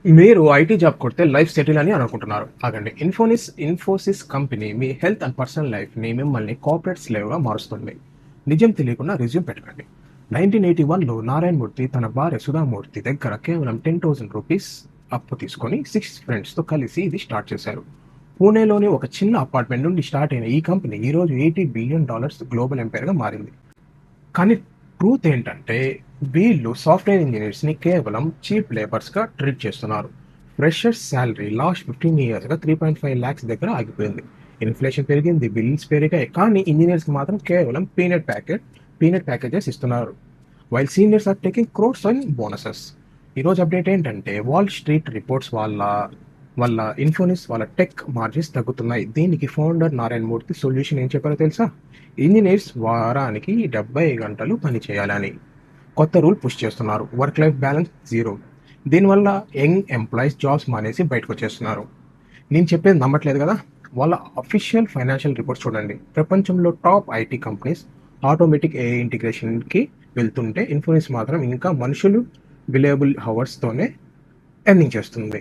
మీరు IT job కొడితే life settle అని అనుకుంటున్నారు. ఆగండి. Infosys company me health and personal లైఫ్‌ని మిమ్మల్ని కార్పొరేట్ స్లేవ్‌గా మారుస్తుంది. నిజం తెలియకుండా రెజ్యూమ్ పెట్టకండి. 1981లో నారాయణమూర్తి తన భార్య సుధామూర్తి దగ్గర కేవలం ₹10,000 అప్పు తీసుకొని 6 ఫ్రెండ్స్‌తో కలిసి ఇది స్టార్ట్ చేశారు. పూణేలోని ఒక చిన్న అపార్ట్మెంట్ నుండి స్టార్ట్ అయిన ఈ కంపెనీ ఈరోజు $80 బిలియన్ గ్లోబల్ ఎంపైర్‌గా మారింది. కానీ ట్రూత్ ఏంటంటే వీళ్ళు సాఫ్ట్వేర్ ఇంజనీర్స్ని కేవలం చీప్ లేబర్స్గా ట్రీట్ చేస్తున్నారు. ఫ్రెషర్స్ శాలరీ లాస్ట్ 15 ఇయర్స్గా 3.5 lakhs దగ్గర ఆగిపోయింది. ఇన్ఫ్లేషన్ పెరిగింది, బిల్స్ పెరిగాయి, కానీ ఇంజనీర్స్కి మాత్రం కేవలం పీనట్ ప్యాకేజెస్ ఇస్తున్నారు. While seniors are taking crores and bonuses. ఈరోజు అప్డేట్ ఏంటంటే వాల్ స్ట్రీట్ రిపోర్ట్స్ వాళ్ళ ఇన్ఫోనిస్ వాళ్ళ టెక్ మార్జిన్స్ తగ్గుతున్నాయి. దీనికి ఫౌండర్ నారాయణ మూర్తి సొల్యూషన్ ఏం చెప్పారో తెలుసా? ఇంజనీర్స్ వారానికి 70 గంటలు పని చేయాలని కొత్త రూల్ పుష్ చేస్తున్నారు. Work life balance zero. దీనివల్ల యంగ్ ఎంప్లాయీస్ జాబ్స్ మానేసి బయటకు వచ్చేస్తున్నారు. నేను చెప్పేది నమ్మట్లేదు కదా? వాళ్ళ అఫీషియల్ ఫైనాన్షియల్ రిపోర్ట్స్ చూడండి. ప్రపంచంలో top IT companies automatic AI ఇంటిగ్రేషన్కి వెళ్తుంటే ఇన్ఫోసిస్ మాత్రం ఇంకా మనుషులు బిలేబుల్ హవర్స్తోనే ఎర్నింగ్ చేస్తుంది.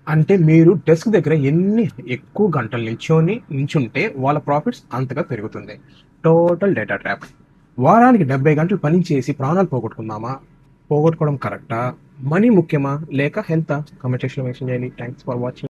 అంటే మీరు డెస్క్ దగ్గర ఎన్ని ఎక్కువ గంటలు నించుంటే వాళ్ళ ప్రాఫిట్స్ అంతగా పెరుగుతుంది. Total data trap. వారానికి 70 గంటలు పని చేసి ప్రాణాలు పోగొట్టుకుందామా? పోగొట్టుకోవడం కరెక్టా? మనీ ముఖ్యమా లేక హెల్తా? కామెంట్ సెక్షన్లో మెన్షన్ చేయండి. Thanks for watching.